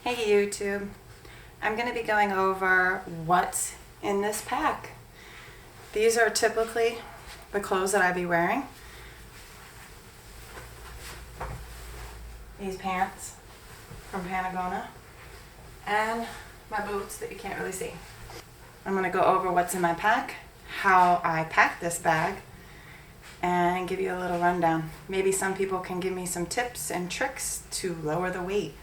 Hey YouTube, I'm going to be going over what's in this pack. These are typically the clothes that I'd be wearing. These pants from Patagonia and my boots that you can't really see. I'm going to go over what's in my pack, how I pack this bag, and give you a little rundown. Maybe some people can give me some tips and tricks to lower the weight.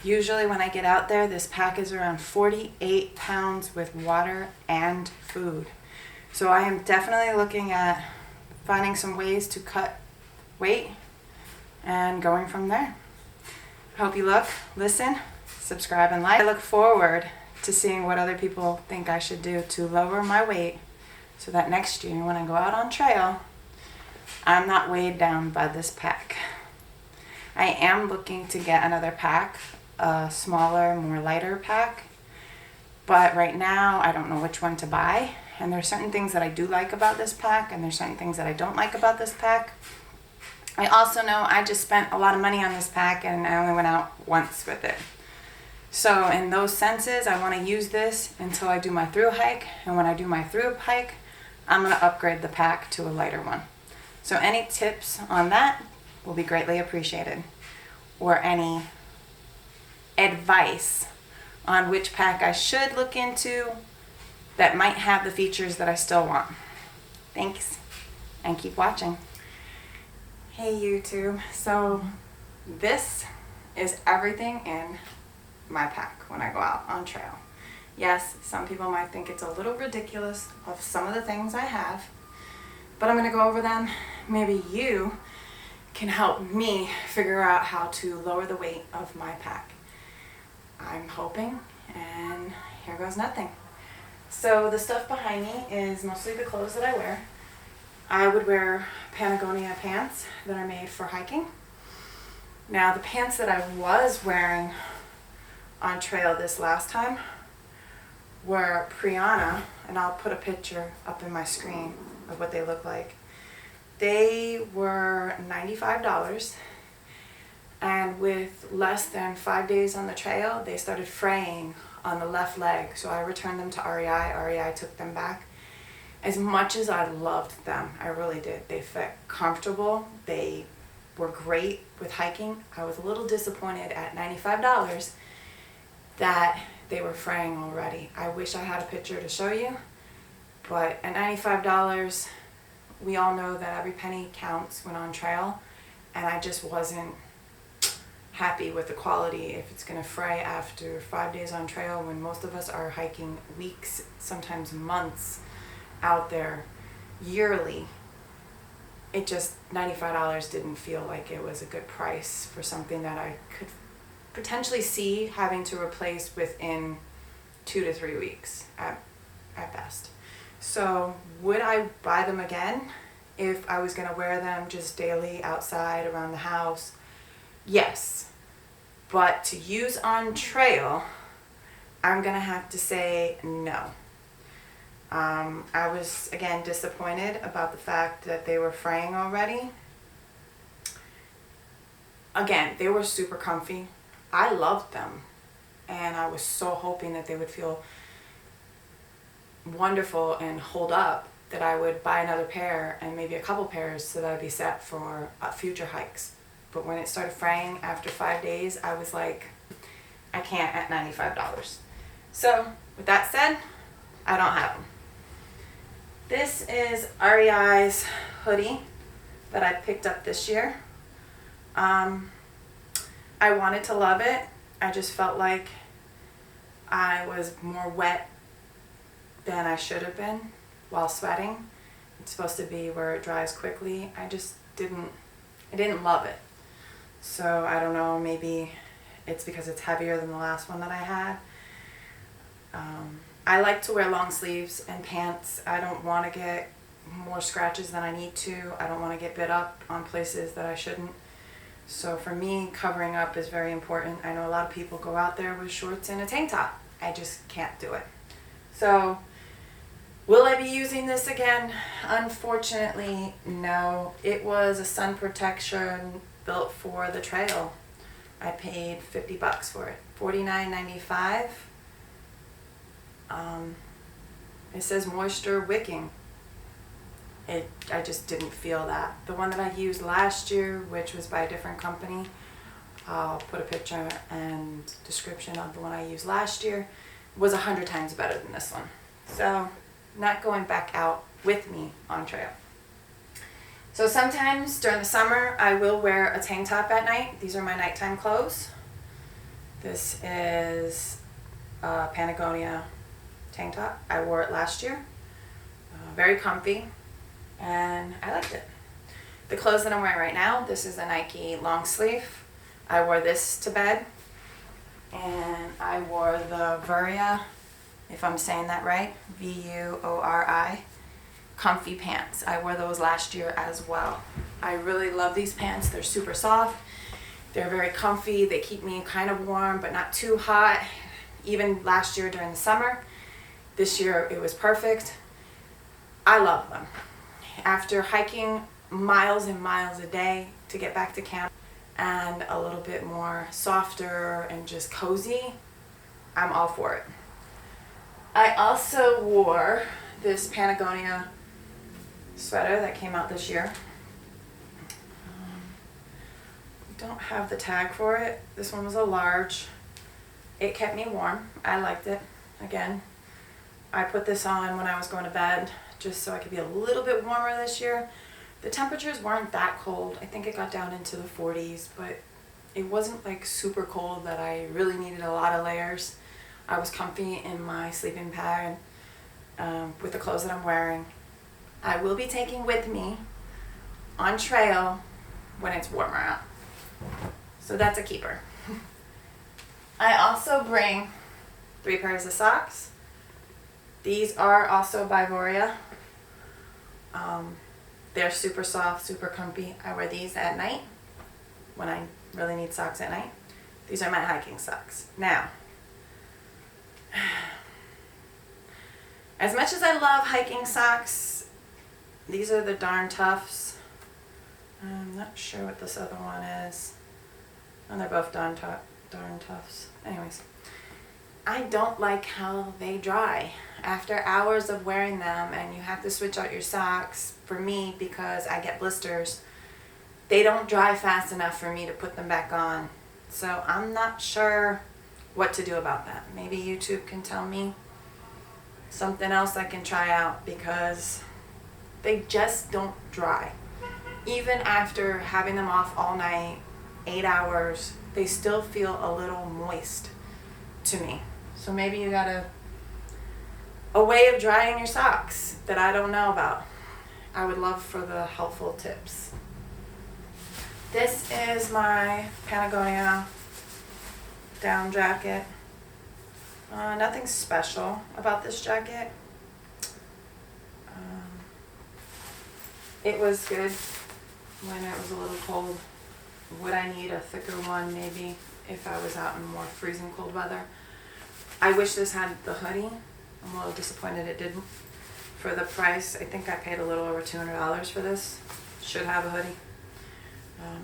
Usually when I get out there, this pack is around 48 pounds with water and food. So I am definitely looking at finding some ways to cut weight and going from there. Hope you look, listen, subscribe, and like. I look forward to seeing what other people think I should do to lower my weight so that next year when I go out on trail, I'm not weighed down by this pack. I am looking to get another pack, a smaller, more lighter pack, but right now I don't know which one to buy, and there's certain things that I do like about this pack and there's certain things that I don't like about this pack. I also know I just spent a lot of money on this pack and I only went out once with it. So in those senses, I want to use this until I do my through hike, and when I do my through hike, I'm going to upgrade the pack to a lighter one. So any tips on that will be greatly appreciated, or any advice on which pack I should look into that might have the features that I still want. Thanks, and keep watching. Hey YouTube, so this is everything in my pack when I go out on trail. Yes, some people might think it's a little ridiculous of some of the things I have, but I'm going to go over them. Maybe you can help me figure out how to lower the weight of my pack. I'm hoping, and here goes nothing. So the stuff behind me is mostly the clothes that I wear. I would wear Patagonia pants that are made for hiking. Now the pants that I was wearing on trail this last time were Priyana, and I'll put a picture up in my screen of what they look like. They were $95, and with less than 5 days on the trail, they started fraying on the left leg, so I returned them to REI. REI took them back. As much as I loved them, I really did. They fit comfortable, they were great with hiking. I was a little disappointed at $95 that they were fraying already. I wish I had a picture to show you, but at $95, we all know that every penny counts when on trail, and I just wasn't happy with the quality if it's going to fray after 5 days on trail when most of us are hiking weeks, sometimes months out there yearly. It just, $95 didn't feel like it was a good price for something that I could potentially see having to replace within 2 to 3 weeks at best. So would I buy them again if I was going to wear them just daily outside around the house? Yes, but to use on trail, I'm going to have to say no. I was, again, disappointed about the fact that they were fraying already. Again, they were super comfy. I loved them, and I was so hoping that they would feel wonderful and hold up that I would buy another pair and maybe a couple pairs so that I'd be set for future hikes. But when it started fraying after 5 days, I was like, I can't at $95. So with that said, I don't have them. This is REI's hoodie that I picked up this year. I wanted to love it. I just felt like I was more wet than I should have been while sweating. It's supposed to be where it dries quickly. I didn't love it. So I don't know, maybe it's because it's heavier than the last one that I had. I like to wear long sleeves and pants. I don't want to get more scratches than I need to. I don't want to get bit up on places that I shouldn't. So for me, covering up is very important. I know a lot of people go out there with shorts and a tank top. I just can't do it. So will I be using this again? Unfortunately, no. It was a sun protection built for the trail. I paid $50 for it. $49.95. It says moisture wicking. I just didn't feel that. The one that I used last year, which was by a different company, I'll put a picture and description of the one I used last year, was 100 times better than this one. So, not going back out with me on trail. So sometimes during the summer, I will wear a tank top at night. These are my nighttime clothes. This is a Patagonia tank top. I wore it last year. Very comfy, and I liked it. The clothes that I'm wearing right now, this is a Nike long sleeve. I wore this to bed, and I wore the Vuori, if I'm saying that right, Vuori, comfy pants. I wore those last year as well. I really love these pants. They're super soft. They're very comfy. They keep me kind of warm, but not too hot. Even last year during the summer. This year it was perfect. I love them. After hiking miles and miles a day to get back to camp and a little bit more softer and just cozy, I'm all for it. I also wore this Patagonia sweater that came out this year. Don't have the tag for it. This one was a large. It kept me warm. I liked it. Again, I put this on when I was going to bed just so I could be a little bit warmer this year. The temperatures weren't that cold. I think it got down into the 40s, but it wasn't like super cold that I really needed a lot of layers. I was comfy in my sleeping pad with the clothes that I'm wearing. I will be taking with me on trail when it's warmer out. So that's a keeper. I also bring 3 pairs of socks. These are also by Vuori. They're super soft, super comfy. I wear these at night when I really need socks at night. These are my hiking socks. Now, as much as I love hiking socks, these are the Darn Toughs. I'm not sure what this other one is. And they're both Darn Toughs. Anyways, I don't like how they dry. After hours of wearing them and you have to switch out your socks, for me, because I get blisters, they don't dry fast enough for me to put them back on. So I'm not sure what to do about that. Maybe YouTube can tell me something else I can try out, because they just don't dry. Even after having them off all night, 8 hours, they still feel a little moist to me. So maybe you got a way of drying your socks that I don't know about. I would love for the helpful tips. This is my Patagonia down jacket. Nothing special about this jacket. It was good when it was a little cold. Would I need a thicker one maybe if I was out in more freezing cold weather? I wish this had the hoodie. I'm a little disappointed it didn't. For the price, I think I paid a little over $200 for this. Should have a hoodie.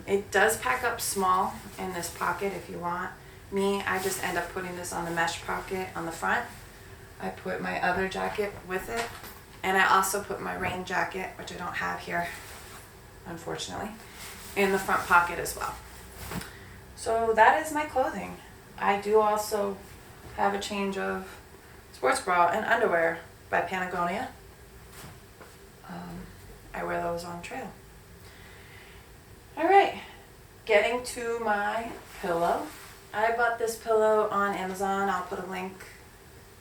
It does pack up small in this pocket if you want. Me, I just end up putting this on the mesh pocket on the front. I put my other jacket with it. And I also put my rain jacket, which I don't have here, unfortunately, in the front pocket as well. So that is my clothing. I do also have a change of sports bra and underwear by Patagonia. I wear those on trail. Alright, getting to my pillow. I bought this pillow on Amazon. I'll put a link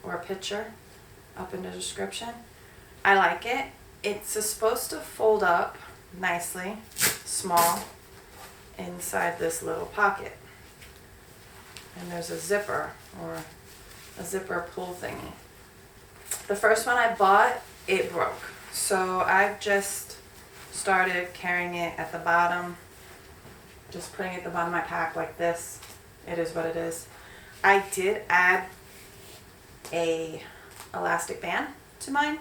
or a picture up in the description. I like it. It's supposed to fold up nicely, small, inside this little pocket. And there's a zipper, or a zipper pull thingy. The first one I bought, it broke. So I've just started carrying it at the bottom, just putting it at the bottom of my pack like this. It is what it is. I did add a elastic band to mine.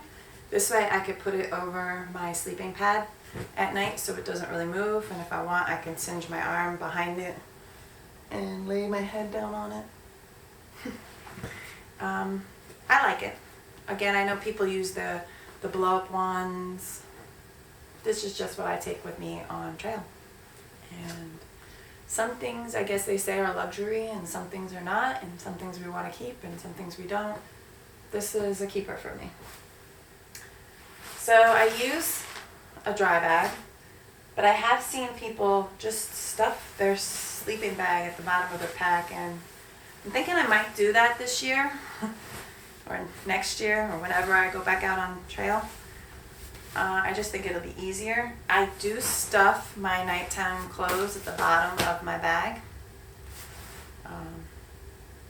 This way I could put it over my sleeping pad at night so it doesn't really move, and if I want I can singe my arm behind it and lay my head down on it. I like it. Again, I know people use the blow up ones. This is just what I take with me on trail. And some things I guess they say are luxury and some things are not, and some things we want to keep and some things we don't. This is a keeper for me. So I use a dry bag, but I have seen people just stuff their sleeping bag at the bottom of their pack, and I'm thinking I might do that this year or next year or whenever I go back out on trail. I just think it'll be easier. I do stuff my nighttime clothes at the bottom of my bag.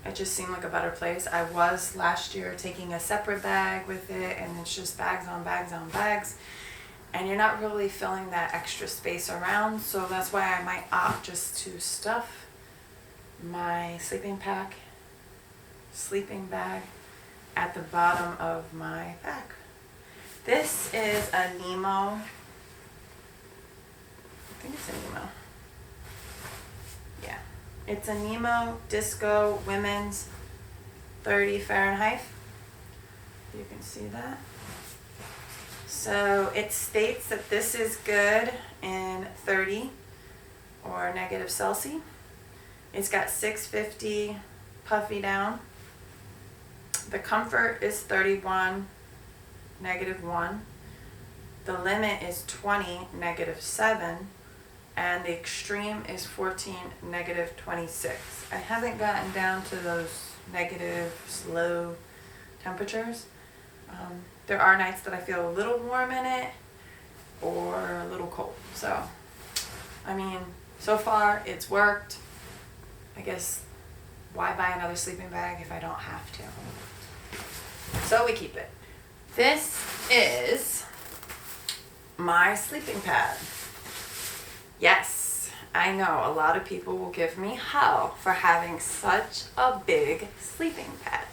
It just seemed like a better place. I was last year taking a separate bag with it, and it's just bags on bags on bags, and you're not really filling that extra space around, so that's why I might opt just to stuff my sleeping bag at the bottom of my pack. This is a Nemo. I think it's a Nemo. Yeah. It's a Nemo Disco Women's 30 Fahrenheit. You can see that. So it states that this is good in 30 or negative Celsius. It's got 650 puffy down. The comfort is 31, -1. The limit is 20, -7. And the extreme is 14, -26. I haven't gotten down to those negative low temperatures. There are nights that I feel a little warm in it or a little cold. So, I mean, so far it's worked. I guess why buy another sleeping bag if I don't have to? So we keep it. This is my sleeping pad. Yes, I know a lot of people will give me hell for having such a big sleeping pad.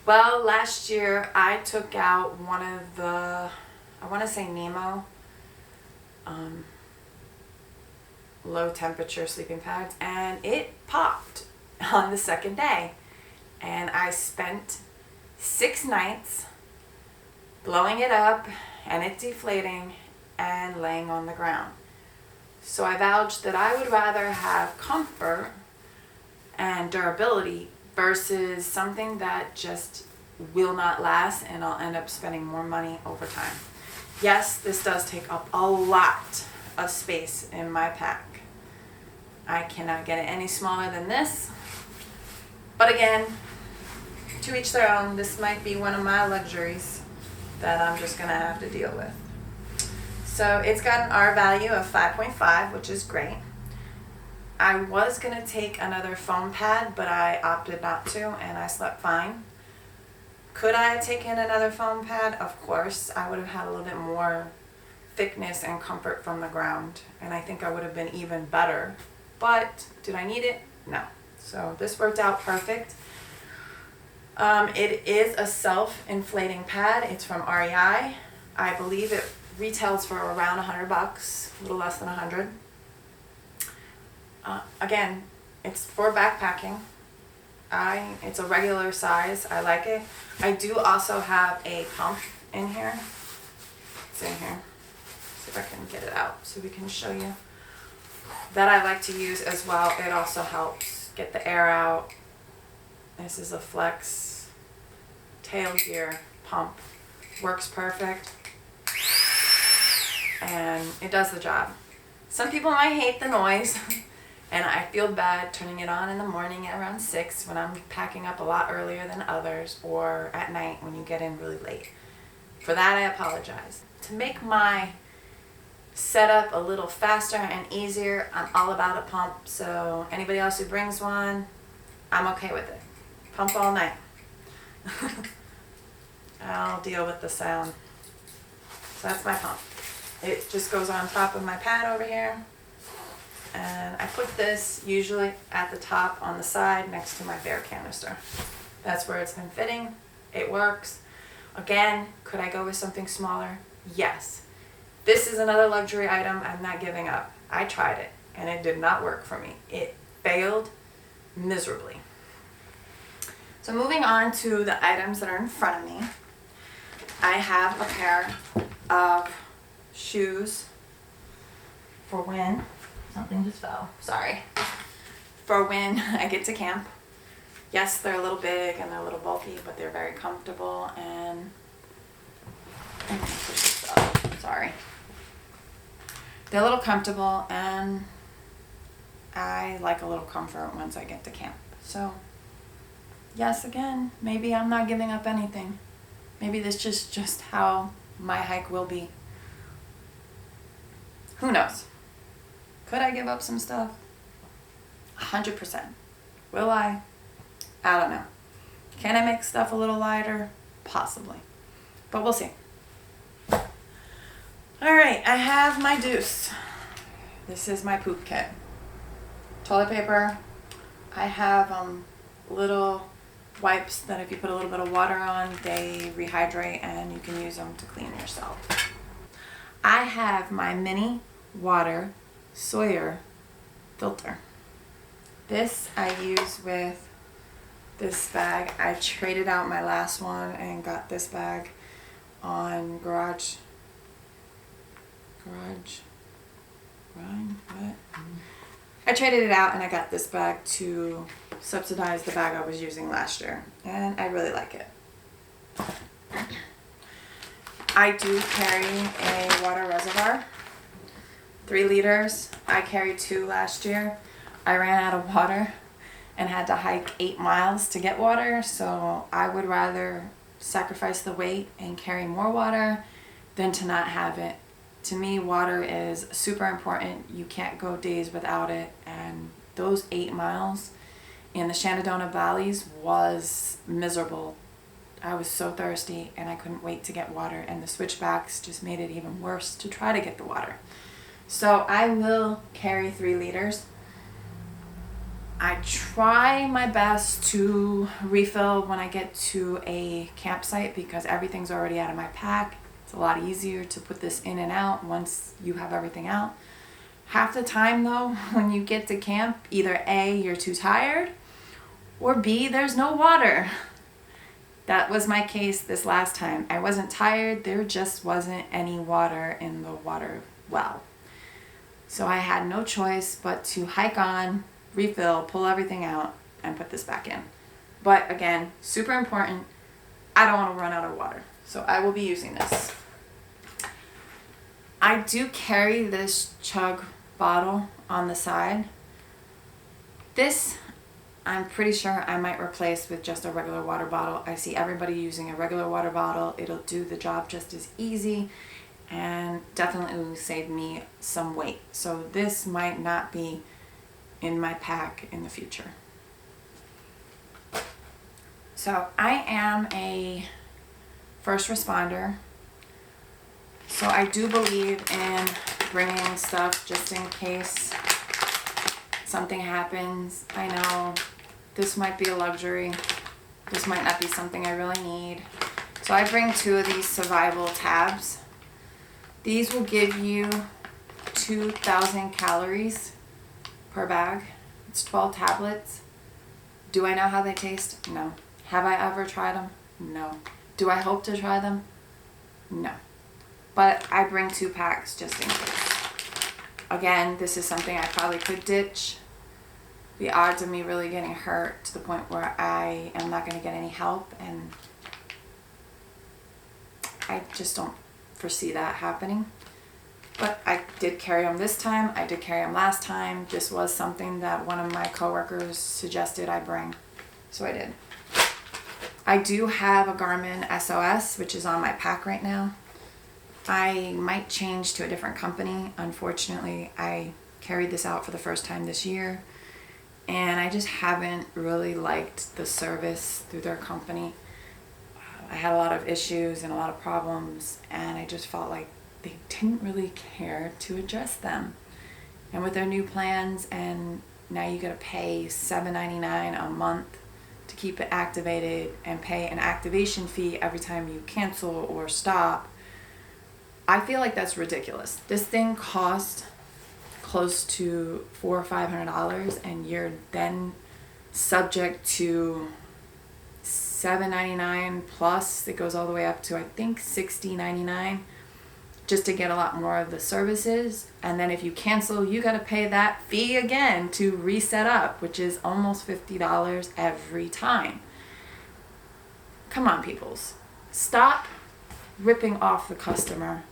Well, last year I took out one of the, I want to say Nemo, low temperature sleeping pads, and it popped on the second day. And I spent 6 nights blowing it up and it deflating and laying on the ground. So I vouched that I would rather have comfort and durability versus something that just will not last and I'll end up spending more money over time. Yes, this does take up a lot of space in my pack. I cannot get it any smaller than this. But again, to each their own. This might be one of my luxuries that I'm just going to have to deal with. So it's got an R value of 5.5, which is great. I was going to take another foam pad, but I opted not to, and I slept fine. Could I have taken another foam pad? Of course. I would have had a little bit more thickness and comfort from the ground, and I think I would have been even better. But did I need it? No. So this worked out perfect. It is a self-inflating pad. It's from REI. I believe it retails for around $100, a little less than 100. Again, it's for backpacking. It's a regular size. I like it. I do also have a pump in here. It's in here. See if I can get it out so we can show you. That I like to use as well. It also helps get the air out. This is a Flex tail gear pump. Works perfect. And it does the job. Some people might hate the noise. And I feel bad turning it on in the morning at around 6 when I'm packing up a lot earlier than others, or at night when you get in really late. For that, I apologize. To make my setup a little faster and easier, I'm all about a pump. So anybody else who brings one, I'm okay with it. Pump all night. I'll deal with the sound. So that's my pump. It just goes on top of my pad over here. And I put this usually at the top on the side next to my bear canister. That's where it's been fitting. It works. Again, could I go with something smaller? Yes. This is another luxury item I'm not giving up. I tried it and it did not work for me. It failed miserably. So moving on to the items that are in front of me, I have a pair of shoes for when something just fell. Sorry. For when I get to camp. Yes, they're a little big and they're a little bulky, but they're very comfortable and I'm gonna push this up. Sorry. They're a little comfortable and I like a little comfort once I get to camp. So yes, again, maybe I'm not giving up anything. Maybe this is just how my hike will be. Who knows? Could I give up some stuff? 100%. Will I? I don't know. Can I make stuff a little lighter? Possibly. But we'll see. Alright, I have my deuce. This is my poop kit. Toilet paper. I have little wipes that if you put a little bit of water on, they rehydrate and you can use them to clean yourself. I have my mini water Sawyer filter. This I use with this bag. I traded out my last one and got this bag on Garage. What? I traded it out and I got this bag to subsidize the bag I was using last year, and I really like it. I do carry a water reservoir, 3 liters. I carried 2 last year. I ran out of water and had to hike 8 miles to get water, so I would rather sacrifice the weight and carry more water than to not have it. To me, water is super important. You can't go days without it, and those 8 miles in the Shenandoah Valleys was miserable. I was so thirsty and I couldn't wait to get water, and the switchbacks just made it even worse to try to get the water. So I will carry 3 liters. I try my best to refill when I get to a campsite because everything's already out of my pack. It's a lot easier to put this in and out once you have everything out. Half the time though, when you get to camp, either A, you're too tired, or B, there's no water. That was my case this last time. I wasn't tired, there just wasn't any water in the water well. So I had no choice but to hike on, refill, pull everything out, and put this back in. But again, super important, I don't want to run out of water. So I will be using this. I do carry this chug bottle on the side. This, I'm pretty sure I might replace with just a regular water bottle. I see everybody using a regular water bottle. It'll do the job just as easy and definitely will save me some weight. So this might not be in my pack in the future. So I am a first responder, so I do believe in bringing stuff just in case something happens. I know this might be a luxury, this might not be something I really need, so I bring 2 of these survival tabs. These will give you 2,000 calories per bag. It's 12 tablets. Do I know how they taste? No. Have I ever tried them? No. Do I hope to try them? No. But I bring 2 packs just in case. Again, this is something I probably could ditch. The odds of me really getting hurt to the point where I am not going to get any help, and I just don't foresee that happening. But I did carry them this time. I did carry them last time. This was something that one of my coworkers suggested I bring, so I did. I do have a Garmin SOS, which is on my pack right now. I might change to a different company. Unfortunately, I carried this out for the first time this year, and I just haven't really liked the service through their company. I had a lot of issues and a lot of problems, and I just felt like they didn't really care to address them. And with their new plans, and now you gotta pay $7.99 a month to keep it activated and pay an activation fee every time you cancel or stop. I feel like that's ridiculous. This thing cost close to $400 or $500, and you're then subject to $7.99 plus. It goes all the way up to I think $60.99 just to get a lot more of the services. And then if you cancel, you got to pay that fee again to reset up, which is almost $50 every time. Come on, peoples. Stop ripping off the customer.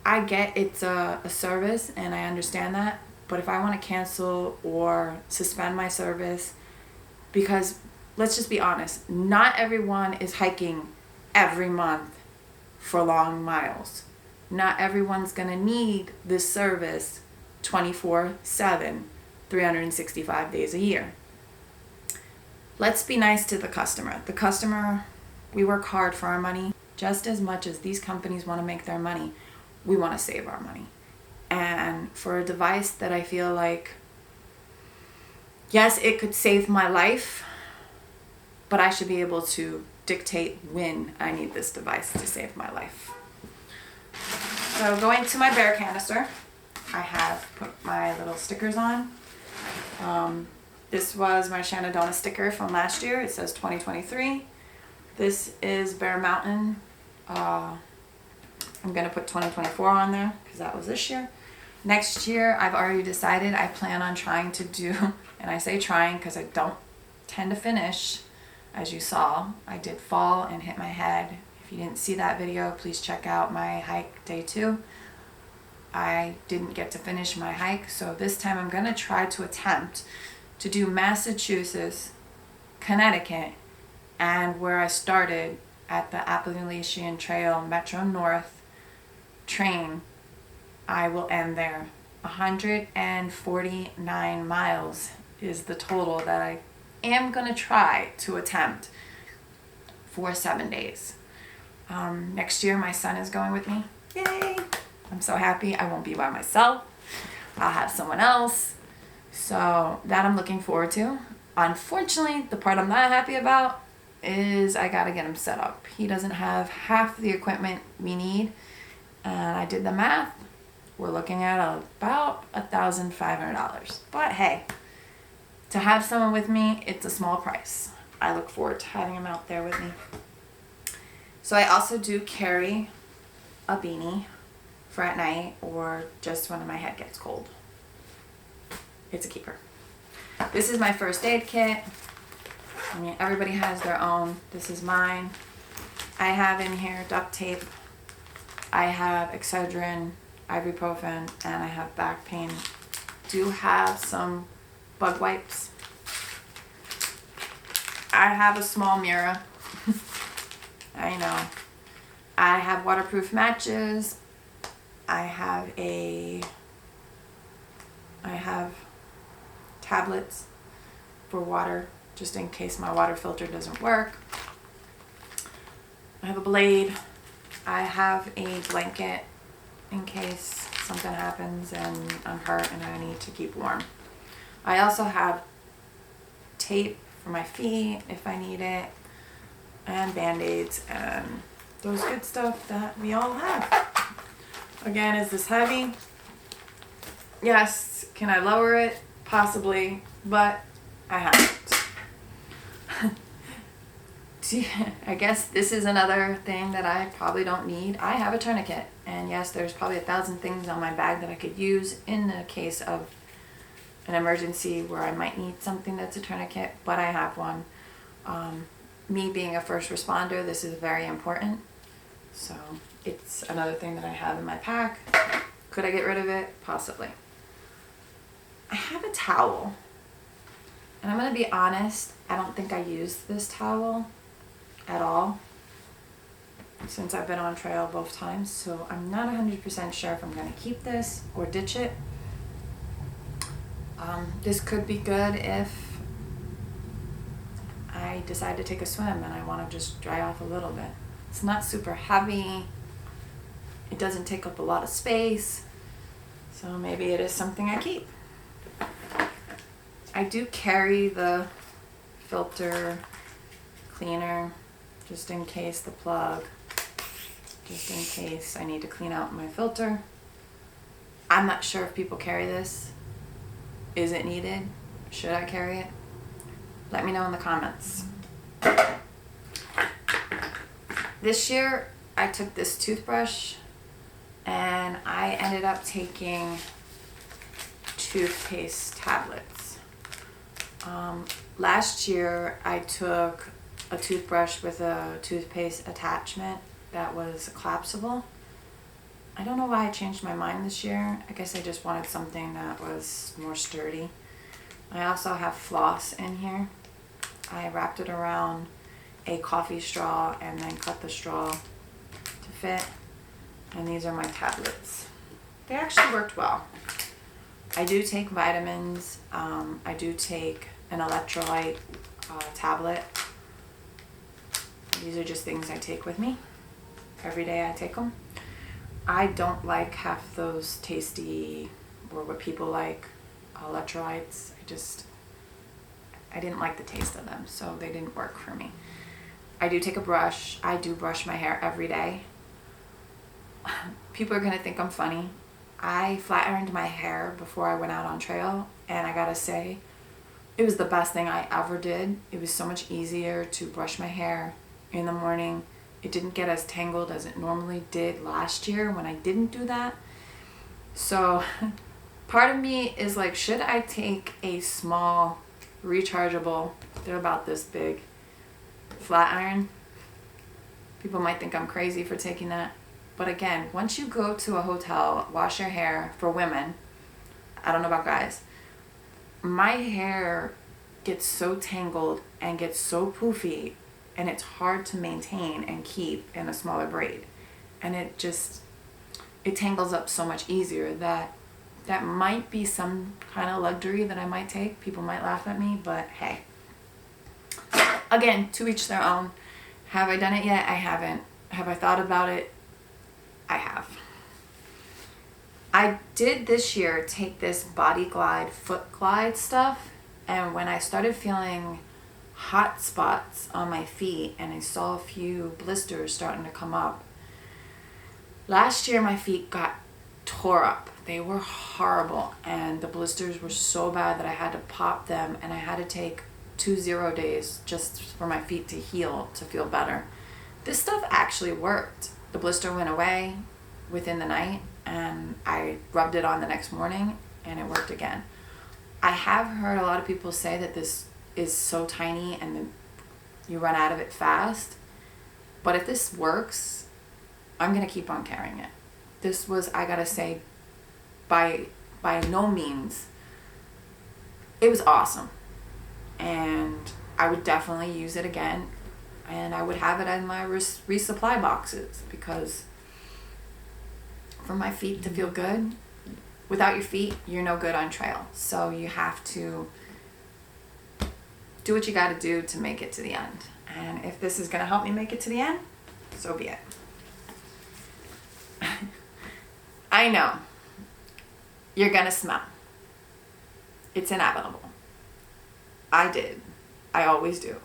I get it's a service and I understand that, but if I want to cancel or suspend my service, because let's just be honest, not everyone is hiking every month for long miles. Not everyone's going to need this service 24/7, 365 days a year. Let's be nice to the customer. The customer, we work hard for our money. Just as much as these companies want to make their money, we want to save our money. And for a device that I feel like, yes, it could save my life, but I should be able to dictate when I need this device to save my life. So going to my Bear canister, I have put my little stickers on. This was my Shenandoah sticker from last year. It says 2023. This is Bear Mountain. I'm going to put 2024 on there because that was this year. Next year, I've already decided I plan on trying to do, and I say trying because I don't tend to finish. As you saw, I did fall and hit my head. If you didn't see that video, please check out my hike day 2. I didn't get to finish my hike, so this time I'm going to try to attempt to do Massachusetts, Connecticut, and where I started at the Appalachian Trail Metro North train. I will end there. 149 miles is the total that I am going to try to attempt for 7 days. Next year my son is going with me. Yay! I'm so happy. I won't be by myself. I'll have someone else. So that I'm looking forward to. Unfortunately, the part I'm not happy about is I gotta get him set up. He doesn't have half the equipment we need. And I did the math. We're looking at about $1,500. But hey, to have someone with me, it's a small price. I look forward to having him out there with me. So I also do carry a beanie for at night or just when my head gets cold. It's a keeper. This is my first aid kit. I mean, everybody has their own. This is mine. I have in here duct tape. I have Excedrin, ibuprofen, and I have back pain. Do have some bug wipes. I have a small mirror. I know. I have waterproof matches. I have tablets for water, just in case my water filter doesn't work. I have a blade. I have a blanket in case something happens and I'm hurt and I need to keep warm. I also have tape for my feet if I need it, and band-aids and those good stuff that we all have. Again, is this heavy? Yes. Can I lower it? Possibly, but I haven't. I guess this is another thing that I probably don't need. I have a tourniquet, and yes, there's probably 1,000 things on my bag that I could use in the case of an emergency where I might need something that's a tourniquet, but I have one. Me being a first responder, this is very important. So it's another thing that I have in my pack. Could I get rid of it? Possibly. I have a towel. And I'm going to be honest, I don't think I used this towel at all since I've been on trail both times. So I'm not 100% sure if I'm going to keep this or ditch it. This could be good if I decide to take a swim and I want to just dry off a little bit. It's not super heavy. It doesn't take up a lot of space. So maybe it is something I keep. I do carry the filter cleaner just in case the plug, just in case I need to clean out my filter. I'm not sure if people carry this. Is it needed? Should I carry it? Let me know in the comments. This year, I took this toothbrush and I ended up taking toothpaste tablets. Last year, I took a toothbrush with a toothpaste attachment that was collapsible. I don't know why I changed my mind this year. I guess I just wanted something that was more sturdy. I also have floss in here. I wrapped it around a coffee straw and then cut the straw to fit. And these are my tablets. They actually worked well. I do take vitamins. I do take an electrolyte tablet. These are just things I take with me. Every day I take them. I don't like half those tasty, or what people like, electrolytes. I didn't like the taste of them, so they didn't work for me. I do take a brush. I do brush my hair every day. People are gonna think I'm funny. I flat ironed my hair before I went out on trail, and I gotta say, it was the best thing I ever did. It was so much easier to brush my hair in the morning. It didn't get as tangled as it normally did last year when I didn't do that. So part of me is like, should I take a small rechargeable, they're about this big, flat iron? People might think I'm crazy for taking that. But again, once you go to a hotel, wash your hair, for women, I don't know about guys, my hair gets so tangled and gets so poofy, and it's hard to maintain and keep in a smaller braid. And it tangles up so much easier that might be some kind of luxury that I might take. People might laugh at me, but hey. Again, to each their own. Have I done it yet? I haven't. Have I thought about it? I have. I did this year take this Body Glide Foot Glide stuff, and when I started feeling hot spots on my feet and I saw a few blisters starting to come up, last year my feet got tore up. They were horrible, and the blisters were so bad that I had to pop them, and I had to take 2 0 days just for my feet to heal, to feel better. This stuff actually worked. The blister went away within the night, and I rubbed it on the next morning and it worked again. I have heard a lot of people say that this is so tiny and then you run out of it fast, but if this works, I'm gonna keep on carrying it. This was, I gotta say, by no means, it was awesome, and I would definitely use it again, and I would have it in my resupply boxes, because for my feet to feel good, without your feet, you're no good on trail. So you have to do what you got to do to make it to the end. And if this is going to help me make it to the end, so be it. I know you're going to smell. It's inevitable. I did. I always do.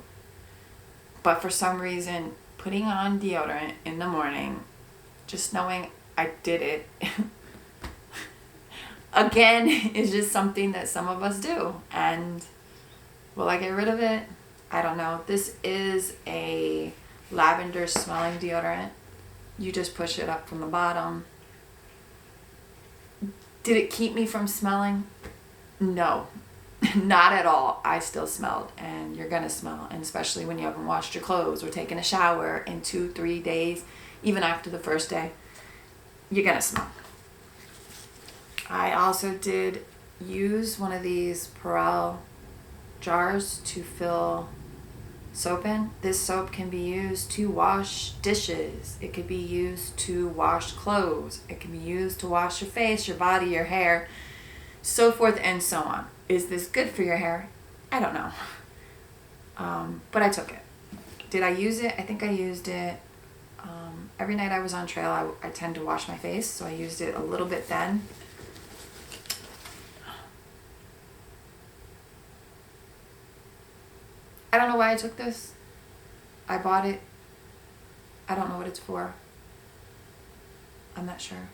But for some reason, putting on deodorant in the morning, just knowing I did it, again, is just something that some of us do. And will I get rid of it? I don't know. This is a lavender smelling deodorant. You just push it up from the bottom. Did it keep me from smelling? No, not at all. I still smelled, and you're gonna smell, and especially when you haven't washed your clothes or taken a shower in 2-3 days, even after the first day, you're gonna smell. I also did use one of these Perel jars to fill soap in. This soap can be used to wash dishes. It could be used to wash clothes. It can be used to wash your face, your body, your hair, so forth and so on. Is this good for your hair? I don't know. But I took it. Did I use it? I think I used it every night I was on trail. I tend to wash my face, so I used it a little bit then. I don't know why I took this. I bought it. I don't know what it's for. I'm not sure.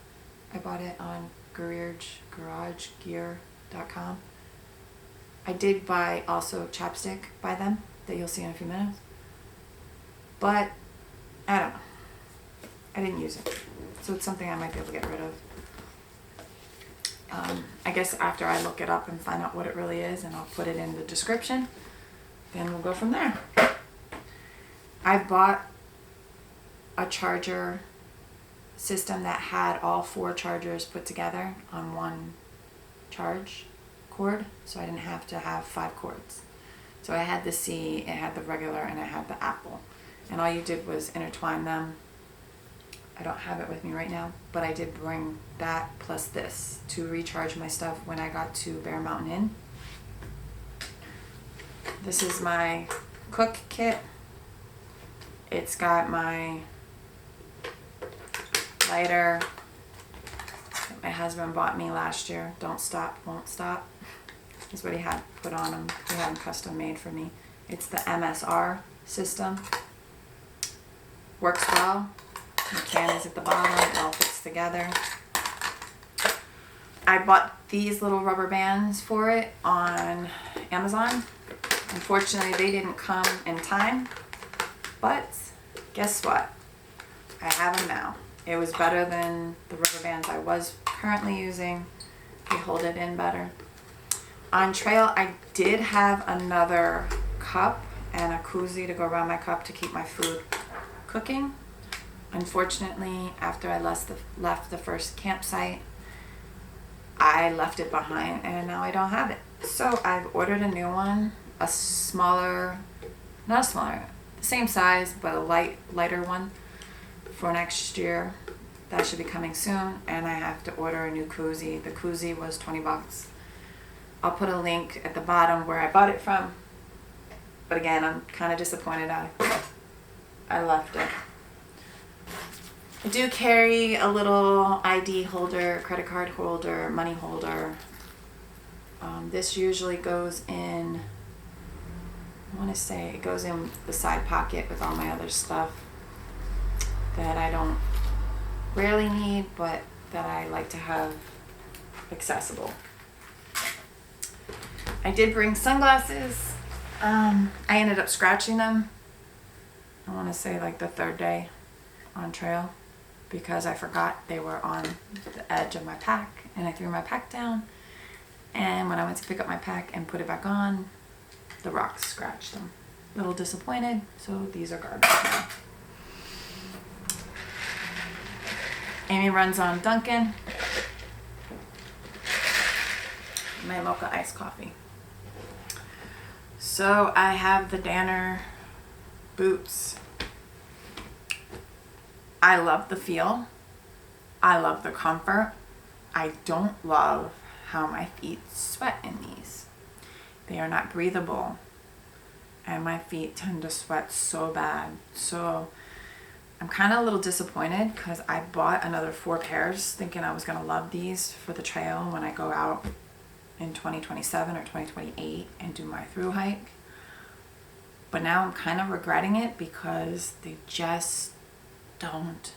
I bought it on garagegear.com. I did buy also chapstick by them that you'll see in a few minutes. But I don't know. I didn't use it. So it's something I might be able to get rid of. I guess after I look it up and find out what it really is, and I'll put it in the description, then we'll go from there. I bought a charger system that had all 4 chargers put together on one charge cord, so I didn't have to have 5 cords. So I had the C, it had the regular, and I had the Apple. And all you did was intertwine them. I don't have it with me right now, but I did bring that plus this to recharge my stuff when I got to Bear Mountain Inn. This is my cook kit. It's got my lighter that my husband bought me last year. Don't stop, won't stop. Is what he had put on them. He had them custom made for me. It's the MSR system. Works well. The can is at the bottom. It all fits together. I bought these little rubber bands for it on Amazon. Unfortunately, they didn't come in time. But guess what? I have them now. It was better than the rubber bands I was currently using. They hold it in better. On trail, I did have another cup and a koozie to go around my cup to keep my food cooking. Unfortunately, after I left the first campsite, I left it behind and now I don't have it. So I've ordered a new one, a smaller, not smaller, the same size, but a lighter one for next year. That should be coming soon, and I have to order a new koozie. The koozie was 20 bucks. I'll put a link at the bottom where I bought it from. But again, I'm kind of disappointed I left it. I do carry a little ID holder, credit card holder, money holder. This usually goes in, I want to say it goes in the side pocket with all my other stuff that I don't rarely need, but that I like to have accessible. I did bring sunglasses. I ended up scratching them, I want to say like the 3rd day on trail, because I forgot they were on the edge of my pack, and I threw my pack down, and when I went to pick up my pack and put it back on, the rocks scratched them. A little disappointed, so these are garbage now. Amy runs on Dunkin'. My mocha iced coffee. So I have the Danner boots. I love the feel. I love the comfort. I don't love how my feet sweat in these. They are not breathable, and my feet tend to sweat so bad. So I'm kind of a little disappointed because I bought another 4 pairs thinking I was going to love these for the trail when I go out in 2027 or 2028 and do my thru hike. But now I'm kind of regretting it because they just don't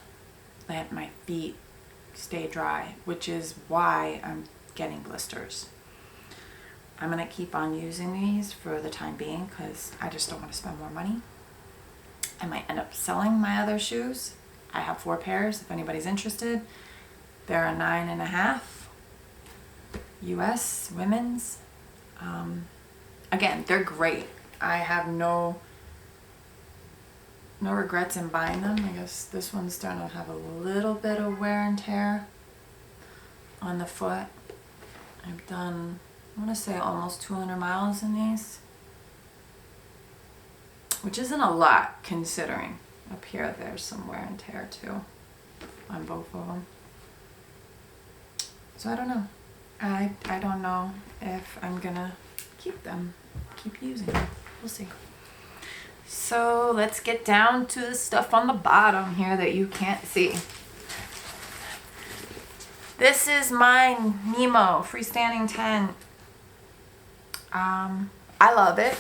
let my feet stay dry, which is why I'm getting blisters. I'm going to keep on using these for the time being because I just don't want to spend more money. I might end up selling my other shoes. I have 4 pairs if anybody's interested. They're a 9.5 US women's. Again, they're great. I have no regrets in buying them. I guess this one's starting to have a little bit of wear and tear on the foot. I've done, I want to say almost 200 miles in these, which isn't a lot considering up here there's some wear and tear too on both of them. So I don't know. I don't know if I'm gonna keep using them. We'll see. So let's get down to the stuff on the bottom here that you can't see. This is my Nemo freestanding tent. I love it.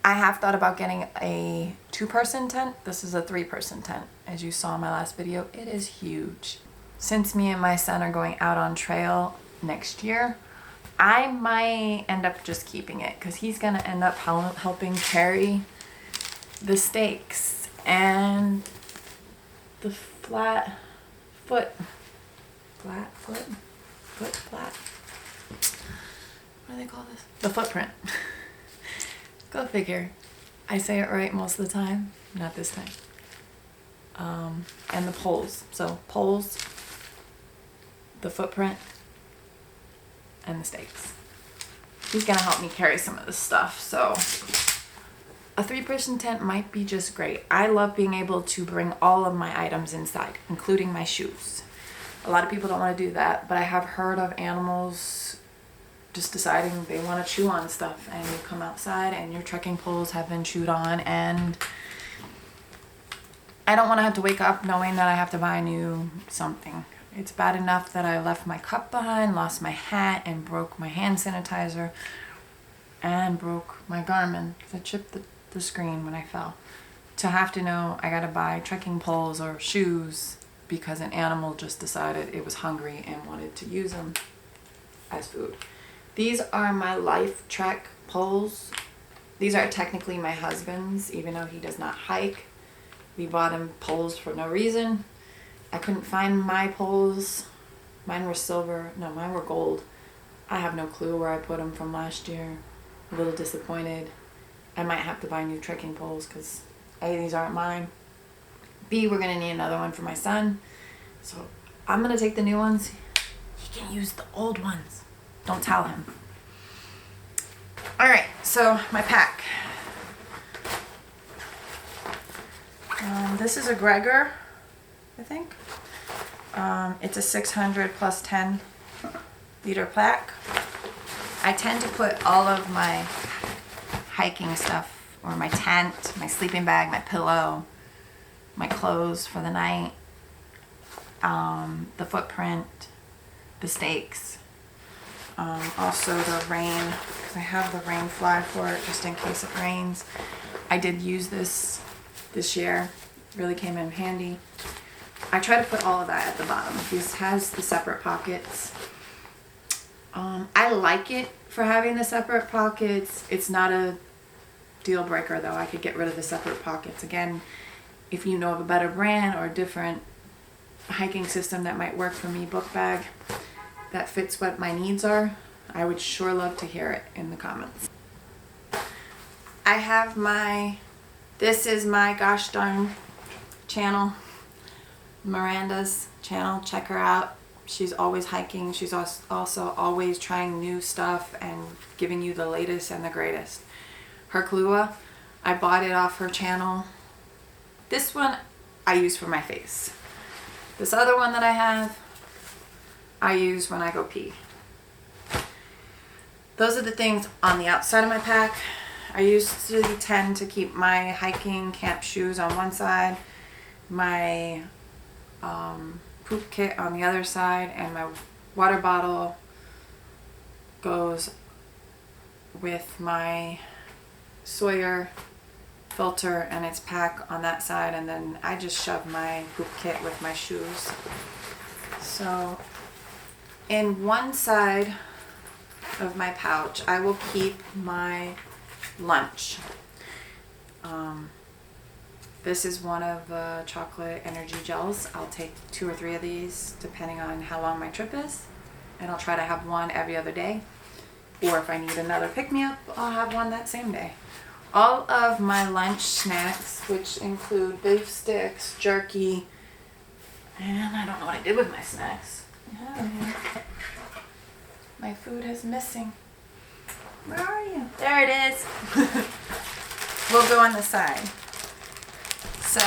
I have thought about getting a 2-person tent. This is a 3-person tent. As you saw in my last video, it is huge. since me and my son are going out on trail next year, I might end up just keeping it because he's going to end up helping carry the stakes and the flat foot. What do they call this? The footprint. Go figure. I say it right most of the time, not this time. And the poles. So poles, the footprint, and the stakes. He's gonna help me carry some of this stuff, so a 3-person tent might be just great. I love being able to bring all of my items inside, including my shoes. A lot of people don't want to do that, but I have heard of animals just deciding they want to chew on stuff, and you come outside and your trekking poles have been chewed on, and I don't want to have to wake up knowing that I have to buy new something. It's bad enough that I left my cup behind, lost my hat, and broke my hand sanitizer, and broke my Garmin because I chipped the screen when I fell. To have to know I gotta buy trekking poles or shoes because an animal just decided it was hungry and wanted to use them as food. These are my Life Trek poles. These are technically my husband's, even though he does not hike. We bought him poles for no reason. I couldn't find my poles. Mine were silver. No, mine were gold. I have no clue where I put them from last year. A little disappointed. I might have to buy new trekking poles because A, these aren't mine. B, we're going to need another one for my son. So I'm going to take the new ones. He can use the old ones. Don't tell him. Alright, so my pack. This is a Gregor, I think. It's a 600 plus 10 liter pack. I tend to put all of my hiking stuff, or my tent, my sleeping bag, my pillow, my clothes for the night, the footprint, the stakes, also the rain, because I have the rain fly for it just in case it rains. I did use this year. Really came in handy. I try to put all of that at the bottom. This has the separate pockets. I like it for having the separate pockets. It's not a deal breaker though. I could get rid of the separate pockets. Again, if you know of a better brand or a different hiking system that might work for me, book bag, that fits what my needs are, I would sure love to hear it in the comments. I have this is my gosh darn channel, Miranda's channel. Check her out. She's always hiking. She's also always trying new stuff and giving you the latest and the greatest. Her Kahlua, I bought it off her channel. This one I use for my face. This other one that I have, I use when I go pee. Those are the things on the outside of my pack. I usually tend to keep my hiking camp shoes on one side, my poop kit on the other side, and my water bottle goes with my Sawyer filter and its pack on that side, and then I just shove my poop kit with my shoes. So in one side of my pouch I will keep my lunch. This is one of the chocolate energy gels. I'll take 2 or 3 of these depending on how long my trip is, and I'll try to have one every other day, or if I need another pick-me-up, I'll have one that same day. All of my lunch snacks, which include beef sticks, jerky, and I don't know what I did with my snacks. My food is missing. Where are you? There it is. We'll go on the side. So,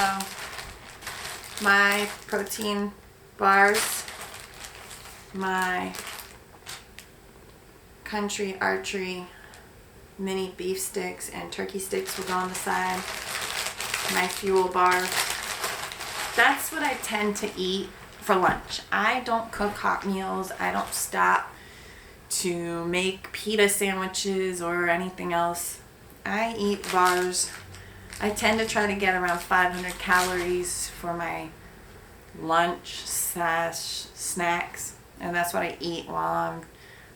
my protein bars, my country archery mini beef sticks and turkey sticks will go on the side. My fuel bar. That's what I tend to eat for lunch. I don't cook hot meals. I don't stop to make pita sandwiches or anything else. I eat bars. I tend to try to get around 500 calories for my lunch slash snacks, and that's what I eat while I'm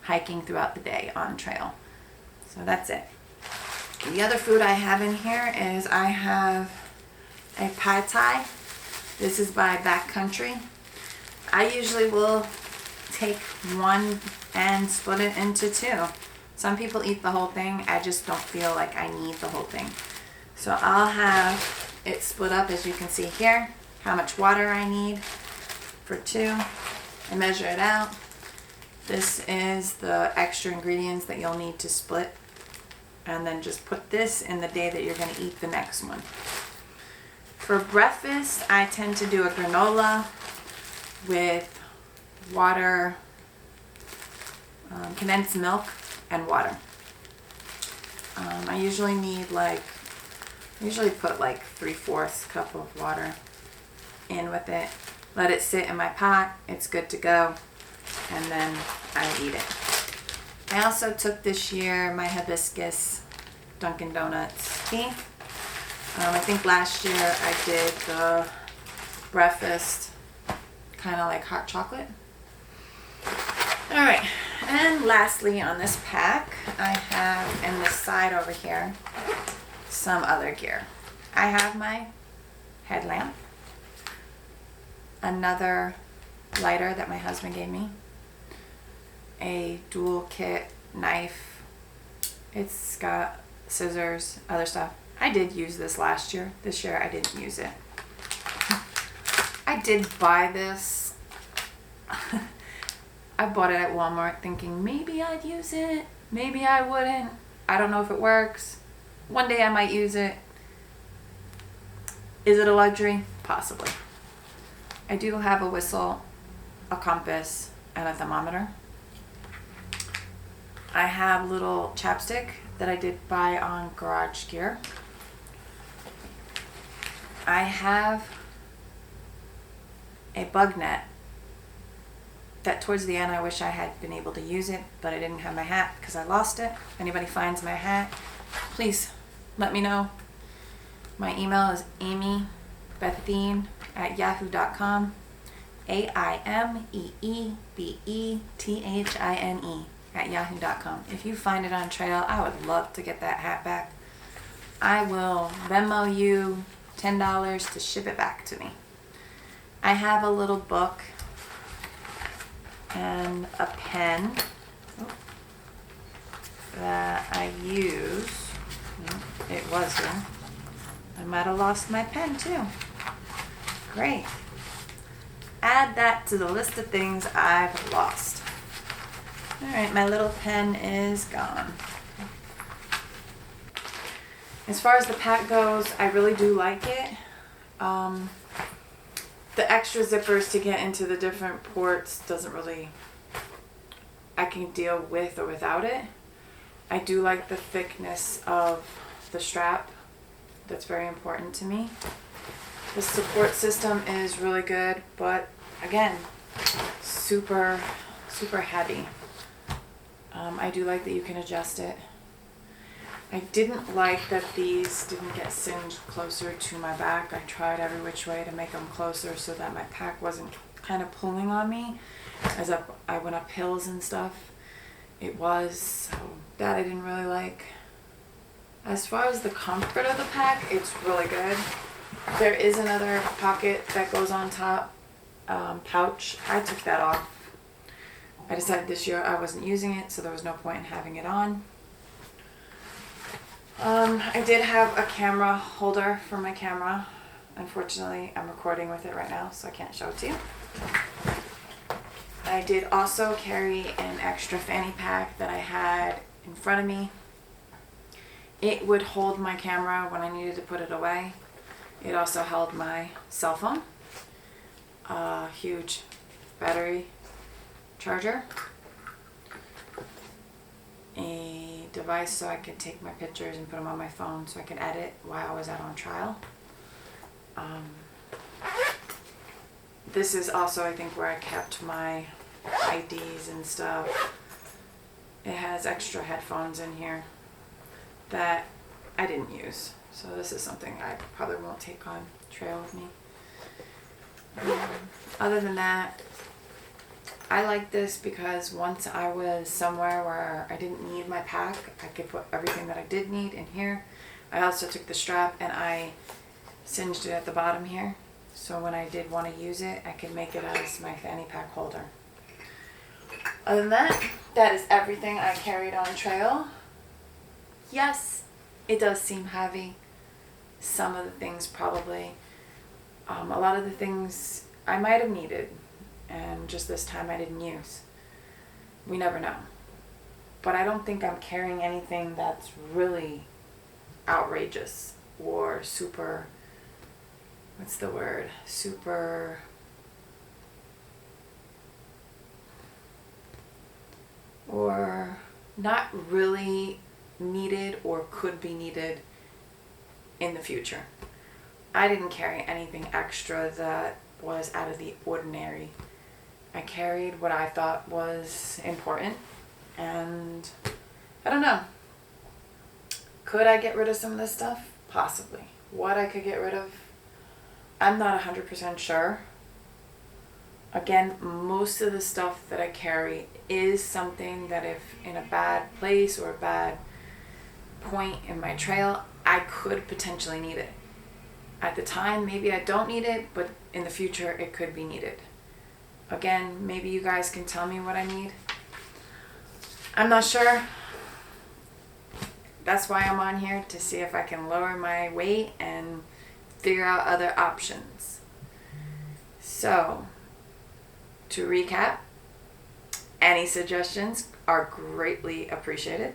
hiking throughout the day on trail. So that's it. The other food I have in here is I have a pad thai. This is by Backcountry. I usually will take one and split it into two. Some people eat the whole thing. I just don't feel like I need the whole thing. So I'll have it split up, as you can see here, how much water I need for two. I measure it out. This is the extra ingredients that you'll need to split. And then just put this in the day that you're going to eat the next one. For breakfast, I tend to do a granola with water, condensed milk, and water. I usually put like 3/4 cup of water in with it. Let it sit in my pot. It's good to go. And then I eat it. I also took this year my hibiscus Dunkin' Donuts tea. I think last year I did the breakfast kind of like hot chocolate. Alright, and lastly on this pack, I have in this side over here some other gear. I have my headlamp, another lighter that my husband gave me, a dual kit knife. It's got scissors, other stuff. I did use this last year. This year I didn't use it. I did buy this. I bought it at Walmart thinking maybe I'd use it, maybe I wouldn't. I don't know if it works. One day I might use it. Is it a luxury? Possibly. I do have a whistle, a compass, and a thermometer. I have little chapstick that I did buy on Garage Gear. I have a bug net that towards the end I wish I had been able to use it, but I didn't have my hat because I lost it. If anybody finds my hat, please let me know. My email is amybethine@yahoo.com. AIMEEBETHINE@yahoo.com. If you find it on trail, I would love to get that hat back. I will Venmo you $10 to ship it back to me. I have a little book and a pen that I use. It was here. I might have lost my pen too. Great. Add that to the list of things I've lost. Alright, my little pen is gone. As far as the pack goes, I really do like it. The extra zippers to get into the different ports doesn't really, I can deal with or without it. I do like the thickness of the strap. That's very important to me. The support system is really good, but again, super heavy. I do like that you can adjust it. I didn't like that these didn't get singed closer to my back. I tried every which way to make them closer so that my pack wasn't kind of pulling on me as I went up hills and stuff. It was, so that I didn't really like. As far as the comfort of the pack, it's really good. There is another pocket that goes on top, pouch. I took that off. I decided this year I wasn't using it, so there was no point in having it on. I did have a camera holder for my camera. Unfortunately, I'm recording with it right now, so I can't show it to you. I did also carry an extra fanny pack that I had in front of me. It would hold my camera when I needed to put it away. It also held my cell phone, a huge battery charger, a device so I could take my pictures and put them on my phone so I could edit while I was out on trial. This is also, I think, where I kept my IDs and stuff. It has extra headphones in here that I didn't use. So this is something I probably won't take on trail with me. Other than that, I like this because once I was somewhere where I didn't need my pack, I could put everything that I did need in here. I also took the strap and I singed it at the bottom here. So when I did want to use it, I could make it as my fanny pack holder. Other than that, that is everything I carried on trail. Yes, it does seem heavy. Some of the things probably. A lot of the things I might have needed and just this time I didn't use. We never know. But I don't think I'm carrying anything that's really outrageous or super, what's the word? Super, or not really needed or could be needed in the future. I didn't carry anything extra that was out of the ordinary. I carried what I thought was important, and I don't know. Could I get rid of some of this stuff? Possibly. What I could get rid of, I'm not 100% sure. Again, most of the stuff that I carry is something that if in a bad place or a bad point in my trail, I could potentially need it. At the time, maybe I don't need it, but in the future, it could be needed. Again, maybe you guys can tell me what I need. I'm not sure. That's why I'm on here, to see if I can lower my weight and figure out other options. So, to recap, any suggestions are greatly appreciated.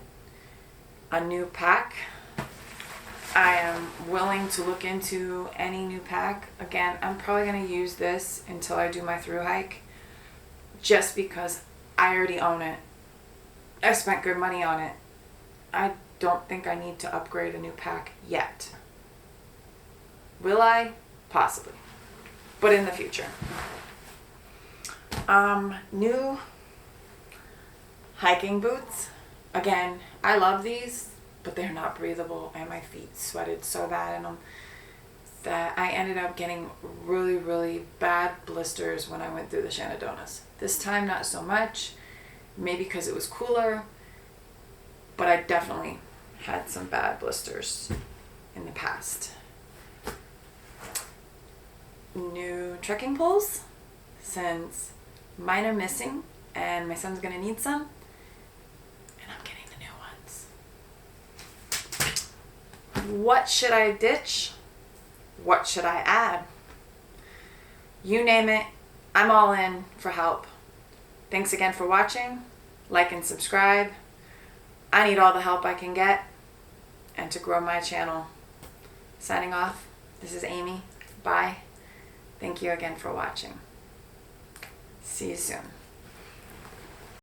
A new pack. I am willing to look into any new pack. Again, I'm probably going to use this until I do my through hike, just because I already own it. I spent good money on it. I don't think I need to upgrade a new pack yet. Will I? Possibly. But in the future. New hiking boots. Again, I love these, but they're not breathable, and my feet sweated so bad in them that I ended up getting really, really bad blisters when I went through the Shanadonas. This time, not so much, maybe because it was cooler, but I definitely had some bad blisters in the past. New trekking poles, since mine are missing and my son's gonna need some, and I'm getting the new ones. What should I ditch? What should I add? You name it, I'm all in for help. Thanks again for watching. Like and subscribe. I need all the help I can get and to grow my channel. Signing off, this is Amy. Bye. Thank you again for watching. See you soon.